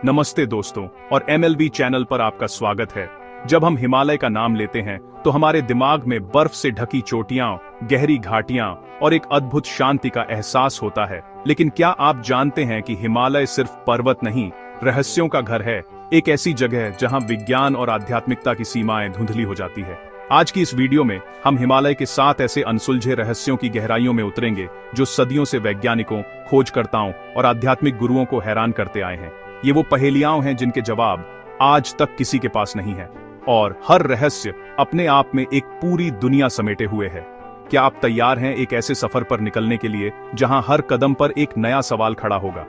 नमस्ते दोस्तों, और MLV चैनल पर आपका स्वागत है। जब हम हिमालय का नाम लेते हैं तो हमारे दिमाग में बर्फ से ढकी चोटियां, गहरी घाटियां और एक अद्भुत शांति का एहसास होता है। लेकिन क्या आप जानते हैं कि हिमालय सिर्फ पर्वत नहीं, रहस्यों का घर है, एक ऐसी जगह जहां विज्ञान और आध्यात्मिकता की सीमाएं धुंधली हो जाती है। आज की इस वीडियो में हम हिमालय के 7 ऐसे अनसुलझे रहस्यों की गहराइयों में उतरेंगे जो सदियों से वैज्ञानिकों, खोजकर्ताओं और आध्यात्मिक गुरुओं को हैरान करते आए हैं। ये वो पहेलियां हैं जिनके जवाब आज तक किसी के पास नहीं है, और हर रहस्य अपने आप में एक पूरी दुनिया समेटे हुए है। क्या आप तैयार हैं एक ऐसे सफर पर निकलने के लिए जहां हर कदम पर एक नया सवाल खड़ा होगा?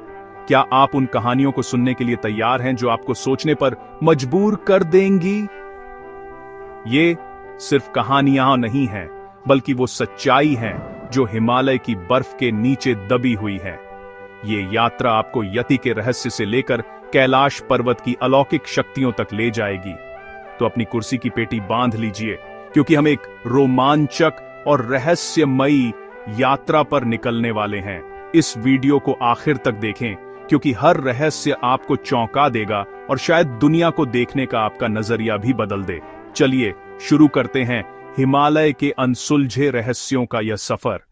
क्या आप उन कहानियों को सुनने के लिए तैयार हैं जो आपको सोचने पर मजबूर कर देंगी? ये सिर्फ कहानियां नहीं हैं, बल्कि वो सच्चाई है जो हिमालय की बर्फ के नीचे दबी हुई है। ये यात्रा आपको यति के रहस्य से लेकर कैलाश पर्वत की अलौकिक शक्तियों तक ले जाएगी। तो अपनी कुर्सी की पेटी बांध लीजिए, क्योंकि हम एक रोमांचक और रहस्यमयी यात्रा पर निकलने वाले हैं। इस वीडियो को आखिर तक देखें, क्योंकि हर रहस्य आपको चौंका देगा और शायद दुनिया को देखने का आपका नजरिया भी बदल दे। चलिए शुरू करते हैं हिमालय के अनसुलझे रहस्यों का यह सफर।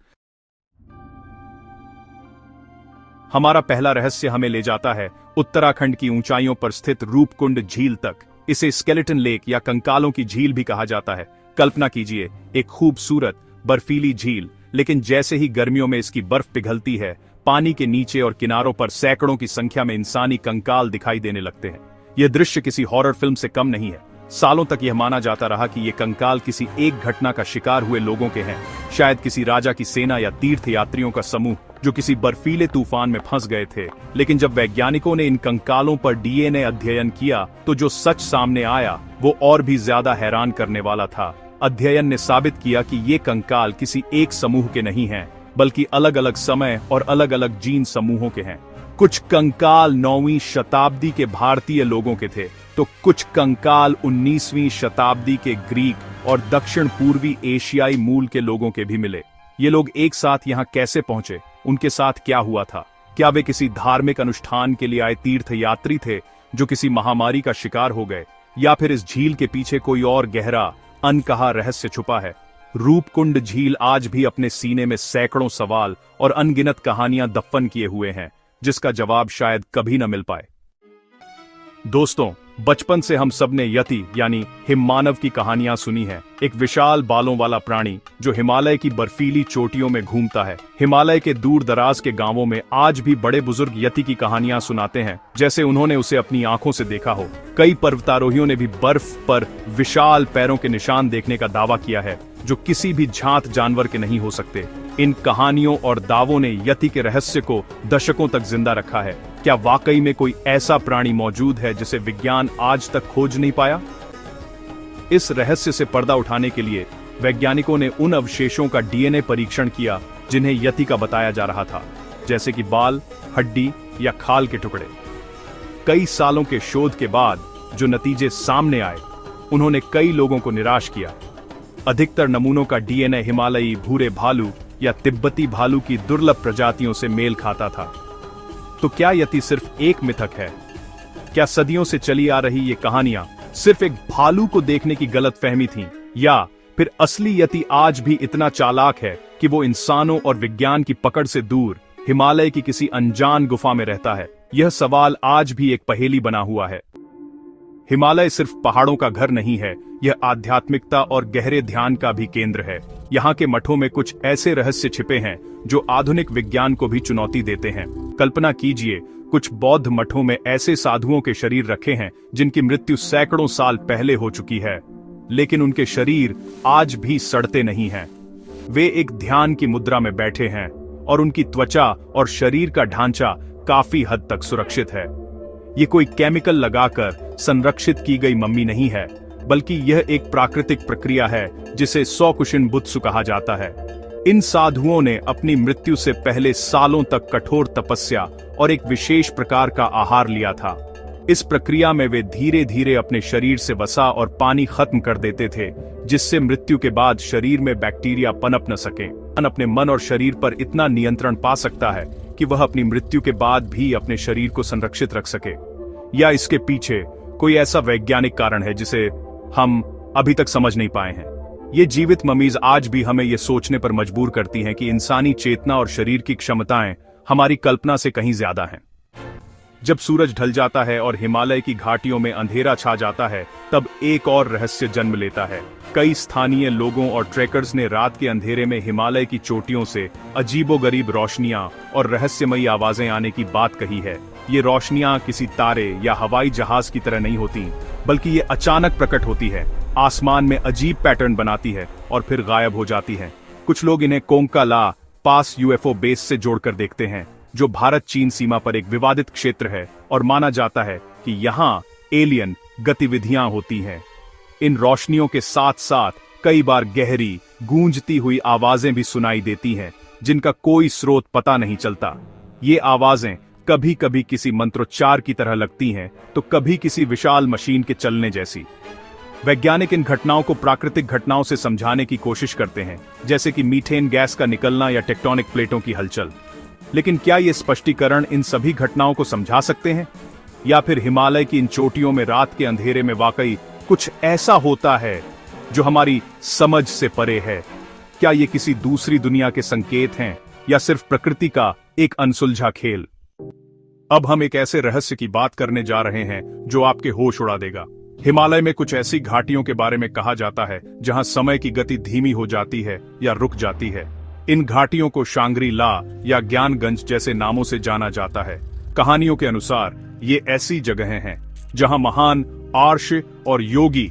हमारा पहला रहस्य हमें ले जाता है उत्तराखंड की ऊंचाइयों पर स्थित रूपकुंड झील तक। इसे स्केलेटन लेक या कंकालों की झील भी कहा जाता है। कल्पना कीजिए, एक खूबसूरत बर्फीली झील, लेकिन जैसे ही गर्मियों में इसकी बर्फ पिघलती है, पानी के नीचे और किनारों पर सैकड़ों की संख्या में इंसानी कंकाल दिखाई देने लगते हैं। यह दृश्य किसी हॉरर फिल्म से कम नहीं है। सालों तक यह माना जाता रहा कि ये कंकाल किसी एक घटना का शिकार हुए लोगों के हैं, शायद किसी राजा की सेना या तीर्थ यात्रियों का समूह जो किसी बर्फीले तूफान में फंस गए थे। लेकिन जब वैज्ञानिकों ने इन कंकालों पर DNA अध्ययन किया तो जो सच सामने आया वो और भी ज्यादा हैरान करने वाला था। अध्ययन ने साबित किया कि ये कंकाल किसी एक समूह के नहीं हैं, बल्कि अलग अलग समय और अलग अलग जीन समूहों के हैं। कुछ कंकाल 9वीं शताब्दी के भारतीय लोगों के थे, तो कुछ कंकाल 19वीं शताब्दी के ग्रीक और दक्षिण पूर्वी एशियाई मूल के लोगों के भी मिले। ये लोग एक साथ यहाँ कैसे पहुंचे? उनके साथ क्या हुआ था? क्या वे किसी धार्मिक अनुष्ठान के लिए आए तीर्थ यात्री थे जो किसी महामारी का शिकार हो गए, या फिर इस झील के पीछे कोई और गहरा अनकहा रहस्य छुपा है? रूपकुंड झील आज भी अपने सीने में सैकड़ों सवाल और अनगिनत कहानियां दफन किए हुए हैं, जिसका जवाब शायद कभी न मिल पाए। दोस्तों, बचपन से हम सबने यति यानी हिममानव की कहानियां सुनी है। एक विशाल बालों वाला प्राणी जो हिमालय की बर्फीली चोटियों में घूमता है। हिमालय के दूर दराज के गांवों में आज भी बड़े बुजुर्ग यति की कहानियां सुनाते हैं, जैसे उन्होंने उसे अपनी आंखों से देखा हो। कई पर्वतारोहियों ने भी बर्फ पर विशाल पैरों के निशान देखने का दावा किया है, जो किसी भी झांत जानवर के नहीं हो सकते। इन कहानियों और दावों ने यति के रहस्य को दशकों तक जिंदा रखा है। क्या वाकई में कोई ऐसा प्राणी मौजूद है जिसे विज्ञान आज तक खोज नहीं पाया? इस रहस्य से पर्दा उठाने के लिए वैज्ञानिकों ने उन अवशेषों का DNA परीक्षण किया जिन्हें यति का बताया जा रहा था, जैसे कि बाल, हड्डी या खाल के टुकड़े। कई सालों के शोध के बाद जो नतीजे सामने आए, उन्होंने कई लोगों को निराश किया। अधिकतर नमूनों का DNA हिमालयी भूरे भालू या तिब्बती भालू की दुर्लभ प्रजातियों से मेल खाता था। तो क्या यति सिर्फ एक मिथक है? क्या सदियों से चली आ रही ये कहानियां सिर्फ एक भालू को देखने की गलतफहमी थीं, या फिर असली यति आज भी इतना चालाक है कि वो इंसानों और विज्ञान की पकड़ से दूर हिमालय की किसी अनजान गुफा में रहता है? यह सवाल आज भी एक पहेली बना हुआ है। हिमालय सिर्फ पहाड़ों का घर नहीं है, यह आध्यात्मिकता और गहरे ध्यान का भी केंद्र है। यहाँ के मठों में कुछ ऐसे रहस्य छिपे हैं जो आधुनिक विज्ञान को भी चुनौती देते हैं। कल्पना कीजिए, कुछ बौद्ध मठों में ऐसे साधुओं के शरीर रखे हैं जिनकी मृत्यु सैकड़ों साल पहले हो चुकी है, लेकिन उनके शरीर आज भी सड़ते नहीं हैं। वे एक ध्यान की मुद्रा में बैठे हैं और उनकी त्वचा और शरीर का ढांचा काफी हद तक सुरक्षित है। ये कोई केमिकल लगाकर संरक्षित की गई मम्मी नहीं है, बल्कि यह एक प्राकृतिक प्रक्रिया है जिसे सौकुशिन बुत्सु कहा जाता है। इन साधुओं ने अपनी मृत्यु से पहले सालों तक कठोर तपस्या और एक विशेष प्रकार का आहार लिया था। इस प्रक्रिया में वे धीरे धीरे अपने शरीर से वसा और पानी खत्म कर देते थे, जिससे मृत्यु के बाद शरीर में बैक्टीरिया पनप न सके। अपने मन और शरीर पर इतना नियंत्रण पा सकता है कि वह अपनी मृत्यु के बाद भी अपने शरीर को संरक्षित रख सके। या इसके पीछे कोई ऐसा वैज्ञानिक कारण है जिसे हम अभी तक समझ नहीं पाए हैं। ये जीवित ममीज आज भी हमें ये सोचने पर मजबूर करती हैं कि इंसानी चेतना और शरीर की क्षमताएं हमारी कल्पना से कहीं ज्यादा हैं। जब सूरज ढल जाता है और हिमालय की घाटियों में अंधेरा छा जाता है, तब एक और रहस्य जन्म लेता है। कई स्थानीय लोगों और ट्रेकर्स ने रात के अंधेरे में हिमालय की चोटियों से अजीबोगरीब रोशनियां और रहस्यमयी आवाजें आने की बात कही है। ये रोशनियां किसी तारे या हवाई जहाज की तरह नहीं होती, बल्कि ये अचानक प्रकट होती है, आसमान में अजीब पैटर्न बनाती है और फिर गायब हो जाती है। कुछ लोग इन्हें कोंका ला पास यूएफओ बेस से जोड़कर देखते हैं, जो भारत चीन सीमा पर एक विवादित क्षेत्र है और माना जाता है कि यहाँ एलियन गतिविधियां होती हैं। इन रोशनियों के साथ साथ कई बार गहरी गूंजती हुई आवाजें भी सुनाई देती हैं, जिनका कोई स्रोत पता नहीं चलता। ये आवाजें कभी कभी किसी मंत्रोच्चार की तरह लगती हैं, तो कभी किसी विशाल मशीन के चलने जैसी। वैज्ञानिक इन घटनाओं को प्राकृतिक घटनाओं से समझाने की कोशिश करते हैं, जैसे कि मीथेन गैस का निकलना या टेक्टोनिक प्लेटों की हलचल। लेकिन क्या ये स्पष्टीकरण इन सभी घटनाओं को समझा सकते हैं, या फिर हिमालय की इन चोटियों में रात के अंधेरे में वाकई कुछ ऐसा होता है जो हमारी समझ से परे है? क्या ये किसी दूसरी दुनिया के संकेत हैं, या सिर्फ प्रकृति का एक अनसुलझा खेल? अब हम एक ऐसे रहस्य की बात करने जा रहे हैं जो आपके होश उड़ा देगा। हिमालय में कुछ ऐसी घाटियों के बारे में कहा जाता है जहां समय की गति धीमी हो जाती है या रुक जाती है। इन घाटियों को शांग्री ला या ज्ञानगंज जैसे नामों से जाना जाता है। कहानियों के अनुसार ये ऐसी जगहें हैं जहां महान आर्ष और योगी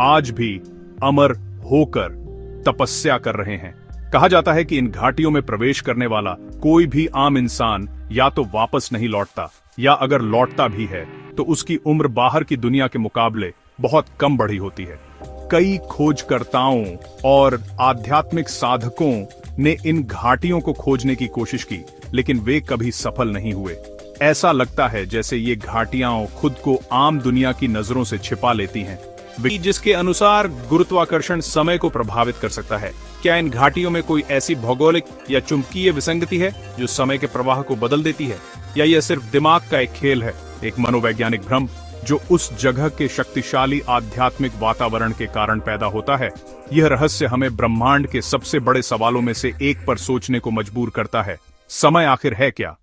आज भी अमर होकर तपस्या कर रहे हैं। कहा जाता है कि इन घाटियों में प्रवेश करने वाला कोई भी आम इंसान या तो वापस नहीं लौटता, या अगर लौटता भी है तो उसकी उम्र बाहर की दुनिया के मुकाबले बहुत कम बढ़ी होती है। कई खोजकर्ताओं और आध्यात्मिक साधकों ने इन घाटियों को खोजने की कोशिश की, लेकिन वे कभी सफल नहीं हुए। ऐसा लगता है जैसे ये घाटियां खुद को आम दुनिया की नजरों से छिपा लेती हैं, जिसके अनुसार गुरुत्वाकर्षण समय को प्रभावित कर सकता है। क्या इन घाटियों में कोई ऐसी भौगोलिक या चुंबकीय विसंगति है जो समय के प्रवाह को बदल देती है, या यह सिर्फ दिमाग का एक खेल है, एक मनोवैज्ञानिक भ्रम जो उस जगह के शक्तिशाली आध्यात्मिक वातावरण के कारण पैदा होता है? यह रहस्य हमें ब्रह्मांड के सबसे बड़े सवालों में से एक पर सोचने को मजबूर करता है। समय आखिर है क्या?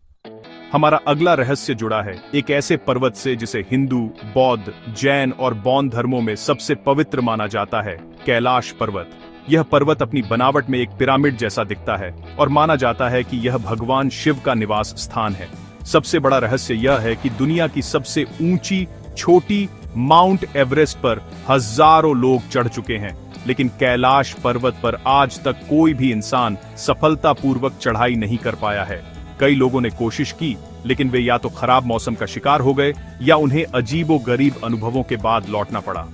हमारा अगला रहस्य जुड़ा है एक ऐसे पर्वत से जिसे हिंदू, बौद्ध, जैन और बौद्ध धर्मों में सबसे पवित्र माना जाता है, कैलाश पर्वत। यह पर्वत अपनी बनावट में एक पिरामिड जैसा दिखता है और माना जाता है कि यह भगवान शिव का निवास स्थान है। सबसे बड़ा रहस्य यह है कि दुनिया की सबसे ऊंची छोटी माउंट एवरेस्ट पर हजारों लोग चढ़ चुके हैं, लेकिन कैलाश पर्वत पर आज तक कोई भी इंसान सफलतापूर्वक चढ़ाई नहीं कर पाया है। कई लोगों ने कोशिश की, लेकिन वे या तो खराब मौसम का शिकार हो गए या उन्हें अजीबोगरीब अनुभवों के बाद लौटना पड़ा।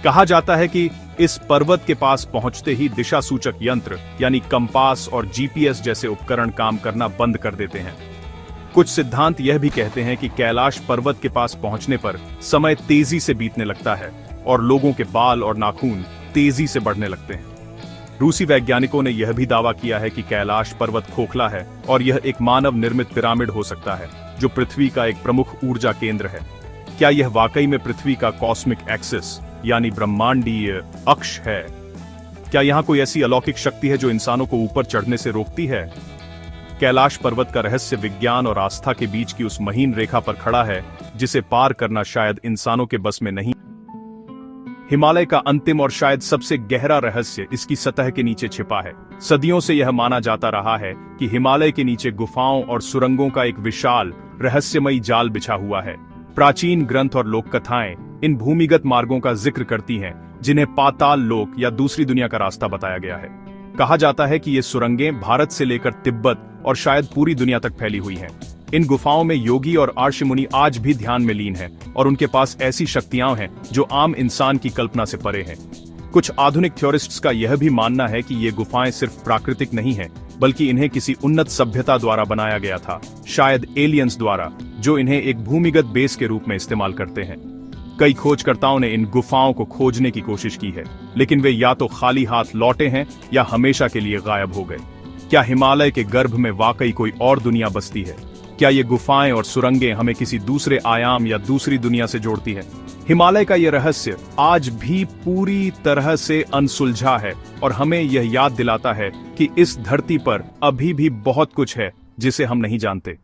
कहा जाता है कि इस पर्वत के पास पहुंचते ही दिशा सूचक यंत्र यानी कंपास और जीपीएस जैसे उपकरण काम करना बंद कर देते हैं। कुछ सिद्धांत यह भी कहते हैं कि कैलाश पर्वत के पास पहुंचने पर समय तेजी से बीतने लगता है और लोगों के बाल और नाखून तेजी से बढ़ने लगते हैं। रूसी वैज्ञानिकों ने यह भी दावा किया है कि कैलाश पर्वत खोखला है और यह एक मानव निर्मित पिरामिड हो सकता है जो पृथ्वी का एक प्रमुख ऊर्जा केंद्र है। क्या यह वाकई में पृथ्वी का कॉस्मिक एक्सिस यानी ब्रह्मांडीय अक्ष है? क्या यहाँ कोई ऐसी अलौकिक शक्ति है जो इंसानों को ऊपर चढ़ने से रोकती है? कैलाश पर्वत का रहस्य विज्ञान और आस्था के बीच की उस महीन रेखा पर खड़ा है जिसे पार करना शायद इंसानों के बस में नहीं। हिमालय का अंतिम और शायद सबसे गहरा रहस्य इसकी सतह के नीचे छिपा है। सदियों से यह माना जाता रहा है कि हिमालय के नीचे गुफाओं और सुरंगों का एक विशाल रहस्यमयी जाल बिछा हुआ है। प्राचीन ग्रंथ और लोक कथाएं इन भूमिगत मार्गों का जिक्र करती हैं, जिन्हें पाताल लोक या दूसरी दुनिया का रास्ता बताया गया है। कहा जाता है कि ये सुरंगें भारत से लेकर तिब्बत और शायद पूरी दुनिया तक फैली हुई हैं। इन गुफाओं में योगी और आर्ष मुनि आज भी ध्यान में लीन हैं और उनके पास ऐसी शक्तियां हैं जो आम इंसान की कल्पना से परे हैं। कुछ आधुनिक थ्योरिस्ट्स का यह भी मानना है कि ये गुफाएं सिर्फ प्राकृतिक नहीं हैं, बल्कि इन्हें किसी उन्नत सभ्यता द्वारा बनाया गया था, शायद एलियंस द्वारा, जो इन्हें एक भूमिगत बेस के रूप में इस्तेमाल करते हैं। कई खोजकर्ताओं ने इन गुफाओं को खोजने की कोशिश की है, लेकिन वे या तो खाली हाथ लौटे हैं या हमेशा के लिए गायब हो गए। क्या हिमालय के गर्भ में वाकई कोई और दुनिया बसती है? क्या ये गुफाएं और सुरंगें हमें किसी दूसरे आयाम या दूसरी दुनिया से जोड़ती है? हिमालय का ये रहस्य आज भी पूरी तरह से अनसुलझा है और हमें यह याद दिलाता है कि इस धरती पर अभी भी बहुत कुछ है जिसे हम नहीं जानते।